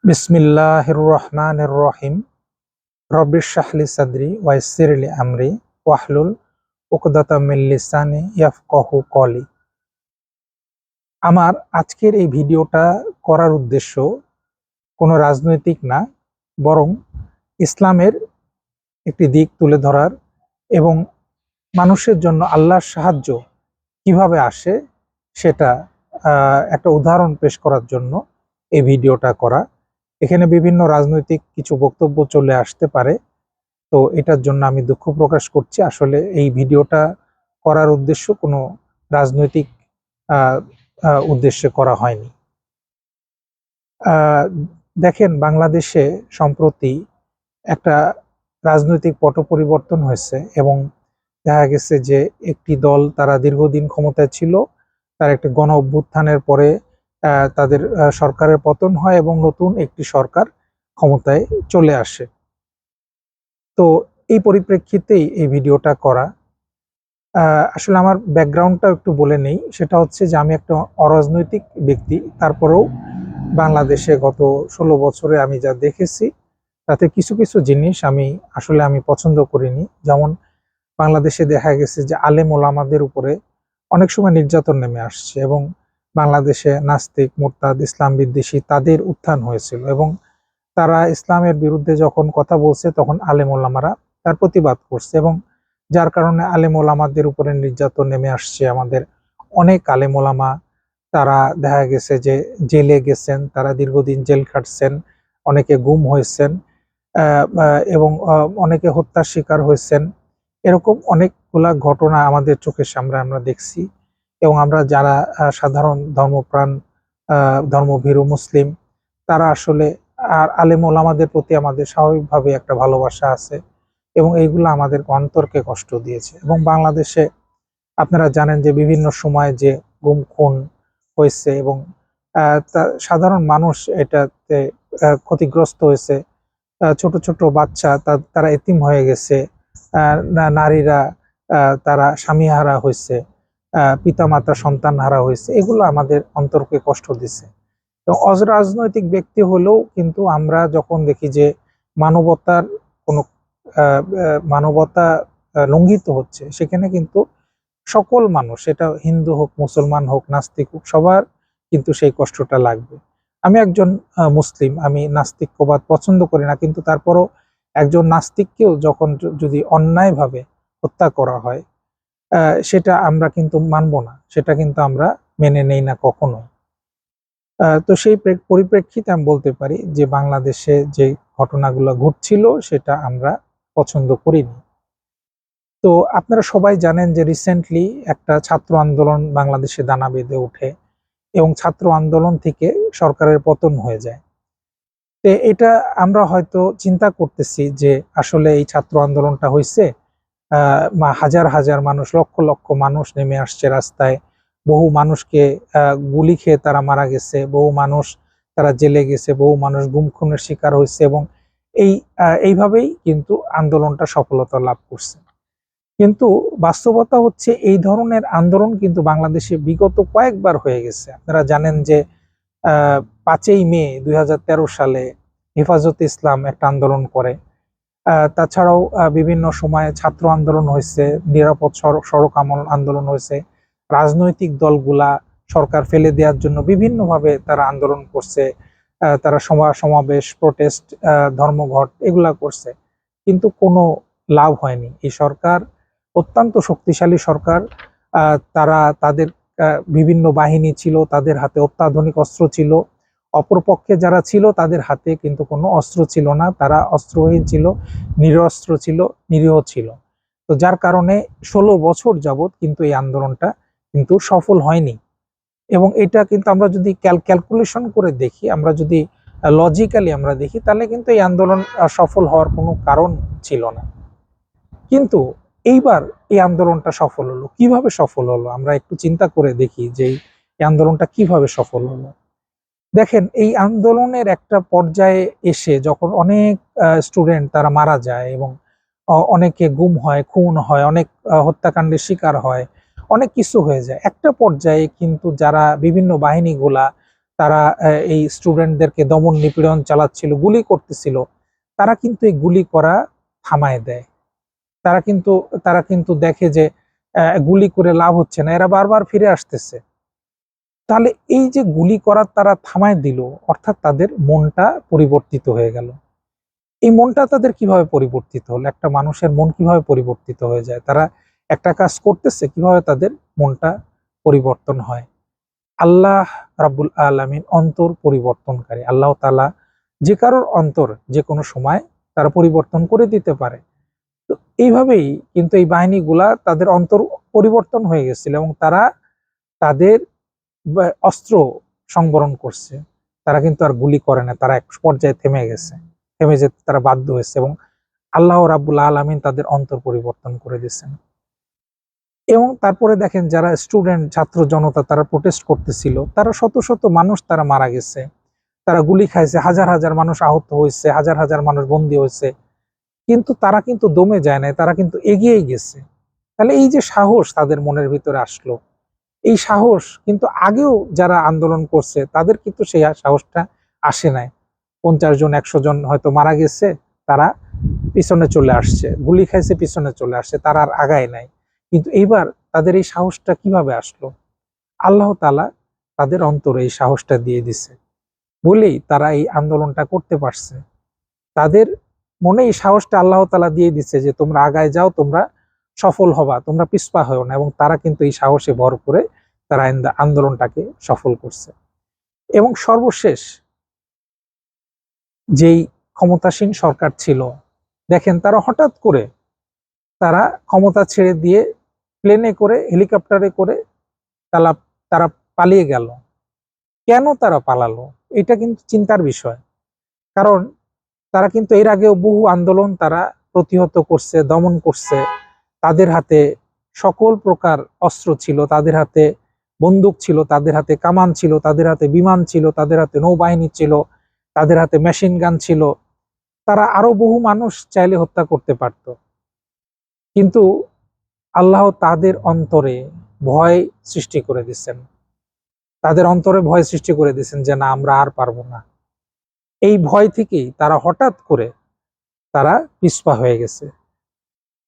বিসমিল্লাহির রহমানির রহিম। রব্বিশ শাহলি সাদরি ওয়াইসিরলি আমরি ওয়াহলুল উকদাতাম মিন লিসানি ইয়াফকাহু কওলি। আমার আজকের এই ভিডিওটা করার উদ্দেশ্য কোনো রাজনৈতিক না, বরং ইসলামের একটি দিক তুলে ধরার এবং মানুষের জন্য আল্লাহর সাহায্য কিভাবে আসে সেটা একটা উদাহরণ পেশ করার জন্য এই ভিডিওটা করা। এখানে বিভিন্ন রাজনৈতিক কিছু বক্তব্য চলে আসতে পারে, তো এটার জন্য আমি দুঃখ প্রকাশ করছি। আসলে এই ভিডিওটা করার উদ্দেশ্য কোনো রাজনৈতিক আহ, উদ্দেশ্যে করা হয়নি। আহ, দেখেন, বাংলাদেশে সম্প্রতি একটা রাজনৈতিক পট পরিবর্তন হয়েছে এবং দেখা গেছে যে একটি দল তারা দীর্ঘদিন ক্ষমতায় ছিল, তার একটি গণ অভ্যুত্থানের পরে তাদের সরকারের পতন হয় এবং নতুন একটি সরকার ক্ষমতায় চলে আসে। তো এই পরিপ্রেক্ষিতেই এই ভিডিওটা করা। আসলে আমার ব্যাকগ্রাউন্ডটা একটু বলে নেই। সেটা হচ্ছে যে আমি একটা অরাজনৈতিক ব্যক্তি, তারপরেও বাংলাদেশে গত 16 বছরে আমি যা দেখেছি তাতে কিছু কিছু জিনিস আমি পছন্দ করিনি। যেমন বাংলাদেশে দেখা গেছে যে আলেম ওলামাদের উপরে অনেক সময় নির্যাতন নেমে আসছে এবং বাংলাদেশে নাস্তিক, মুরতাদ, ইসলাম বিদ্বেষী তাদের উত্থান হয়েছিল এবং তারা ইসলামের বিরুদ্ধে যখন কথা বলছে তখন আলেম ওলামারা তার প্রতিবাদ করছে এবং যার কারণে আলেম ওলামাদের উপরে নির্যাতন নেমে আসছে। আমাদের অনেক আলেম ওলামা তারা দেখা গেছে যে জেলে গেছেন, তারা দীর্ঘদিন জেল খাটছেন, অনেকে গুম হয়েছেন এবং অনেকে হত্যার শিকার হয়েছেন। এরকম অনেকগুলা ঘটনা আমাদের চোখের সামনে আমরা দেখছি এবং আমরা যারা সাধারণ ধর্মপ্রাণ ধর্মভীরু মুসলিম, তারা আসলে আর আলেম ওলামাদের প্রতি আমাদের স্বাভাবিকভাবে একটা ভালোবাসা আছে এবং এইগুলো আমাদের অন্তরকে কষ্ট দিয়েছে। এবং বাংলাদেশে আপনারা জানেন যে বিভিন্ন সময় যে গুম খুন হয়েছে এবং সাধারণ মানুষ এটাতে ক্ষতিগ্রস্ত হয়েছে। ছোট ছোট বাচ্চা তারা এতিম হয়ে গেছে, নারীরা তারা স্বামীহারা হয়েছে, পিতামাতা সন্তান হারা হয়েছে। এগুলো আমাদের অন্তরকে কষ্ট দিছে। তো অরাজনৈতিক ব্যক্তি হলেও কিন্তু আমরা যখন দেখি যে মানবতার কোনো মানবতা লঙ্ঘিত হচ্ছে, সেখানে কিন্তু সকল মানুষ, সেটা হিন্দু হোক, মুসলমান হোক, নাস্তিক হোক, সবার কিন্তু সেই কষ্টটা লাগবে। আমি একজন মুসলিম, আমি নাস্তিক্যবাদ পছন্দ করি না, কিন্তু তারপরও একজন নাস্তিককেও যখন যদি অন্যায়ভাবে হত্যা করা হয়, সেটা আমরা কিন্তু মানব না, সেটা কিন্তু আমরা মেনে নেই না কখনো। তো সেই পরিপ্রেক্ষিতে আমি বলতে পারি যে বাংলাদেশে যে ঘটনাগুলো ঘটছিল সেটা আমরা পছন্দ করিনি। তো আপনারা সবাই জানেন যে রিসেন্টলি একটা ছাত্র আন্দোলন বাংলাদেশে দানা বেঁধে ওঠে এবং ছাত্র আন্দোলন থেকে সরকারের পতন হয়ে যায়। তো এটা আমরা হয়তো চিন্তা করতেছি যে আসলে এই ছাত্র আন্দোলনটা হয়েছে, হাজার হাজার মানুষ, লক্ষ লক্ষ মানুষ নেমে আসছে রাস্তায়, বহু মানুষকে গুলি খেয়ে তারা মারা গেছে, বহু মানুষ তারা জেলে গেছে, বহু মানুষ গুম খুনের শিকার হয়েছে এবং এইভাবেই কিন্তু আন্দোলনটা সফলতা লাভ করছে। কিন্তু বাস্তবতা হচ্ছে এই ধরনের আন্দোলন কিন্তু বাংলাদেশে বিগত কয়েকবার হয়ে গেছে। আপনারা জানেন যে 5ই মে 2013 সালে হেফাজতে ইসলাম একটা আন্দোলন করে। তাছাড়াও বিভিন্ন সময়ে ছাত্র আন্দোলন হয়েছে, নিরাপদ সড়ক আন্দোলন হয়েছে। রাজনৈতিক দলগুলা সরকার ফেলে দেওয়ার জন্য বিভিন্নভাবে তারা আন্দোলন করছে, তারা সমাবেশ, প্রোটেস্ট, ধর্মঘট এগুলা করছে, কিন্তু কোনো লাভ হয়নি। এই সরকার অত্যন্ত শক্তিশালী সরকার। তারা তাদের বিভিন্ন বাহিনী ছিল, তাদের হাতে অত্যাধুনিক অস্ত্র ছিল। অপরপক্ষে যারা ছিল তাদের হাতে কিন্তু কোনো অস্ত্র ছিল না, তারা অস্ত্রহীন ছিল, নিরস্ত্র ছিল, নিরীহ ছিল। তো যার কারণে 16 বছর যাবৎ কিন্তু এই আন্দোলনটা কিন্তু সফল হয়নি। এবং এটা কিন্তু আমরা যদি ক্যালকুলেশন করে দেখি, আমরা যদি লজিক্যালি আমরা দেখি, তাহলে কিন্তু এই আন্দোলন সফল হওয়ার কোনো কারণ ছিল না। কিন্তু এইবার এই আন্দোলনটা সফল হলো। কিভাবে সফল হলো আমরা একটু চিন্তা করে দেখি যে এই আন্দোলনটা কিভাবে সফল হলো। দেখেন, এই আন্দোলনের একটা পর্যায়ে এসে যখন অনেক স্টুডেন্ট তারা মারা যায় এবং অনেকে গুম হয়, খুন হয়, অনেক হত্যাকাণ্ডের শিকার হয়, অনেক কিছু হয়ে যায়, একটা পর্যায়ে কিন্তু যারা বিভিন্ন বাহিনীগুলা তারা এই স্টুডেন্টদেরকে দমন নিপীড়ন চালাচ্ছিল, গুলি করতেছিল, তারা কিন্তু এই গুলি করা থামায় দেয়। তারা কিন্তু দেখে যে গুলি করে লাভ হচ্ছে না, এরা বারবার ফিরে আসতেছে। তাহলে এই যে গুলি করার তারা থামায় দিল, অর্থাৎ তাদের মনটা পরিবর্তিত হয়ে গেল। এই মনটা তাদের কিভাবে পরিবর্তিত হলো? একটা মানুষের মন কিভাবে পরিবর্তিত হয়ে যায়? তারা একটা কাজ করতেছে, কিভাবে তাদের মনটা পরিবর্তন হয়? আল্লাহ রাব্বুল আলামিন অন্তর পরিবর্তনকারী। আল্লাহ তাআলা যে কারোর অন্তর যে কোনো সময় তারা পরিবর্তন করে দিতে পারে। তো এইভাবেই কিন্তু এই বাহিনীগুলা তাদের অন্তর পরিবর্তন হয়ে গেছিল এবং তারা তাদের অস্ত্র সংবরণ করছে। তারা কিন্তু আর গুলি করে না, তারা এক পর্যায়ে থেমে গেছে, থেমে যেতে তারা বাধ্য হয়েছে এবং আল্লাহ রাব্বুল আলামিন তাদের অন্তর পরিবর্তন করে দিয়েছেন। এবং তারপরে দেখেন যারা স্টুডেন্ট, ছাত্র জনতা তারা প্রোটেস্ট করতেছিল, তারা শত শত মানুষ তারা মারা গেছে, তারা গুলি খাইছে, হাজার হাজার মানুষ আহত হয়েছে, হাজার হাজার মানুষ বন্দী হয়েছে, কিন্তু তারা কিন্তু দমে যায় নাই, তারা কিন্তু এগিয়েই গেছে। তাহলে এই যে সাহস তাদের মনের ভিতরে আসলো, এই সাহস কিন্তু আগেও যারা আন্দোলন করছে তাদের কিন্তু সেই সাহসটা আসে নাই। 50 জন 100 জন হয়তো মারা গেছে, তারা পিছনে চলে আসছে, গুলি খাইছে পিছনে চলে আসছে, তারা আর আগায় নাই। কিন্তু এইবার তাদের এই সাহসটা কিভাবে আসলো? আল্লাহ তাআলা তাদের অন্তরে এই সাহসটা দিয়ে দিছে বলেই তারা এই আন্দোলনটা করতে পারছে। তাদের মনে এই সাহসটা আল্লাহ তাআলা দিয়ে দিছে যে তোমরা আগায় যাও, তোমরা সফল হবা, তোমরা পিছপা হও না। এবং তারা কিন্তু এই সাহসে ভর করে তারা আন্দোলনটাকে সফল করছে। এবং সর্বশেষ যেই ক্ষমতাসীন সরকার ছিল, দেখেন তারা হঠাৎ করে তারা ক্ষমতা ছেড়ে দিয়ে প্লেনে করে, হেলিকপ্টারে করে তারা তারা পালিয়ে গেল। কেন তারা পালালো? এটা কিন্তু চিন্তার বিষয়। কারণ তারা কিন্তু এর আগেও বহু আন্দোলন তারা প্রতিহত করছে, দমন করছে। তাদের হাতে সকল প্রকার অস্ত্র ছিল, তাদের হাতে বন্দুক ছিল, তাদের হাতে কামান ছিল, তাদের হাতে বিমান ছিল, তাদের হাতে নৌবাহিনী ছিল, তাদের হাতে মেশিন গান ছিল। তারা আরো বহু মানুষ চাইলে হত্যা করতে পারত, কিন্তু আল্লাহ তাদের অন্তরে ভয় সৃষ্টি করে দিচ্ছেন। তাদের অন্তরে ভয় সৃষ্টি করে দিচ্ছেন যে না, আমরা আর পারবো না। এই ভয় থেকেই তারা হঠাৎ করে তারা পিছপা হয়ে গেছে।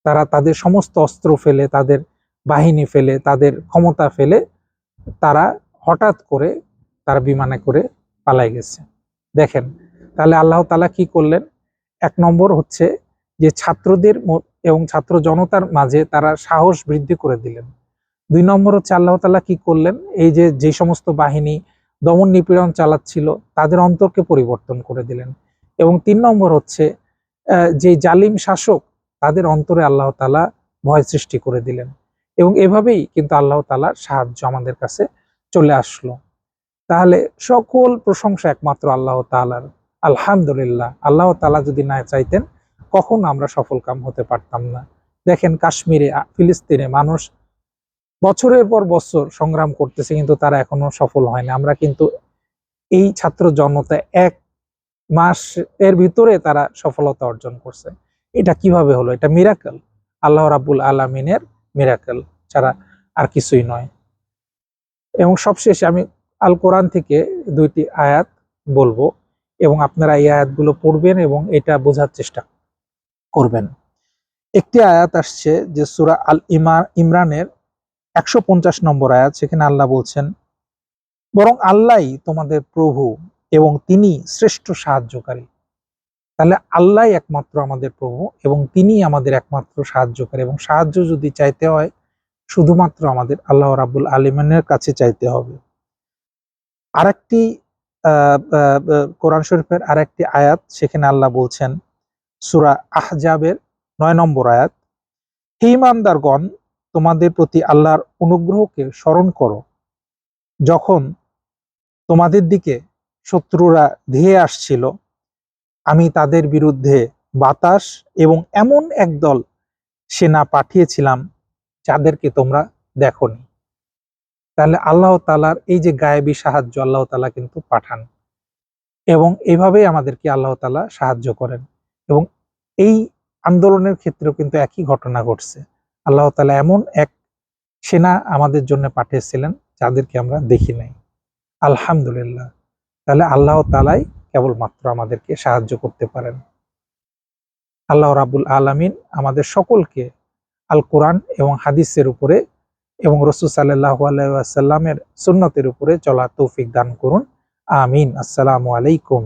তারা তাদের সমস্ত অস্ত্র ফেলে, তাদের বাহিনী ফেলে, তাদের ক্ষমতা ফেলে তারা হঠাৎ করে তারা বিমানে করে পালাই গেছে। দেখেন তাহলে আল্লাহ তাআলা কি করলেন? 1 নম্বর হচ্ছে যে ছাত্রদের এবং ছাত্র জনতার মাঝে তারা সাহস বৃদ্ধি করে দিলেন। 2 নম্বর হচ্ছে আল্লাহ তাআলা কি করলেন? এই যে সমস্ত বাহিনী দমন নিপীড়ন চালাচ্ছিল তাদের অন্তরকে পরিবর্তন করে দিলেন। এবং 3 নম্বর হচ্ছে যে জালিম শাসক তাদের অন্তরে আল্লাহ তাআলা ভয় সৃষ্টি করে দিলেন। এবং এভাবেই কিন্তু আল্লাহ তাআলার সাহায্য আমাদের কাছে চলে আসলো। তাহলে সকল প্রশংসা একমাত্র আল্লাহ তাআলার। আলহামদুলিল্লাহ, আল্লাহ তাআলা যদি না চাইতেন কখনো আমরা সফল কাম হতে পারতাম না। দেখেন কাশ্মীরে, ফিলিস্তিনে মানুষ বছরের পর বছর সংগ্রাম করতেছে, কিন্তু তারা এখনো সফল হয়নি। আমরা কিন্তু এই ছাত্র জনতা 1 মাস এর ভিতরে তারা সফলতা অর্জন করছে। এটা কিভাবে হলো? এটা মিরাকেল, আল্লাহ রাব্বুল আলামিনের মিরাকেল ছাড়া আর কিছুই নয়। এবং সবশেষে আমি আল কোরআন থেকে 2টি আয়াত বলবো এবং আপনারা এই আয়াতগুলো পড়বেন এবং এটা বোঝার চেষ্টা করবেন। একটি আয়াত আসছে যে সূরা আল ইমরানের 150 নম্বর আয়াত। সেখানে আল্লাহ বলছেন, বরং আল্লাহই তোমাদের প্রভু এবং তিনি শ্রেষ্ঠ সাহায্যকারী। তাহলে আল্লাহ একমাত্র আমাদের প্রভু এবং তিনি আমাদের একমাত্র সাহায্যকারী। এবং সাহায্য যদি চাইতে হয় শুধুমাত্র আমাদের আল্লাহ রাব্বুল আলামিনের কাছে চাইতে হবে। আরেকটি কোরআন শরীফের আরেকটি আয়াত, সেখানে আল্লাহ বলছেন সূরা আহজাবের 9 নম্বর আয়াত, হে ঈমানদারগণ, তোমাদের প্রতি আল্লাহর অনুগ্রহকে স্মরণ করো যখন তোমাদের দিকে শত্রুরা ধেয়ে আসছিল। আমি তাদের বিরুদ্ধে বাতাস এবং এমন একদল সেনা পাঠিয়েছিলাম যাদেরকে তোমরা দেখোনি। তাহলে আল্লাহ তাআলার এই যে গায়েবী সাহায্য আল্লাহ তাআলা কিন্তু পাঠান এবং এভাবেই আমাদেরকে আল্লাহ তাআলা সাহায্য করেন। এবং এই আন্দোলনের ক্ষেত্রেও কিন্তু একই ঘটনা ঘটছে। আল্লাহ তাআলা এমন এক সেনা আমাদের জন্য পাঠিয়েছিলেন যাদেরকে আমরা দেখি নাই। আলহামদুলিল্লাহ। তাহলে আল্লাহ তাআলাই কেবলমাত্র আমাদেরকে সাহায্য করতে পারেন। আল্লাহ রাব্বুল আলামিন আমাদের সকলকে আল কোরআন এবং হাদিসের উপরে এবং রাসূল সাল্লাল্লাহু আলাইহি ওয়াসাল্লামের সুন্নতের উপরে চলার তৌফিক দান করুন। আমিন। আসসালামু আলাইকুম।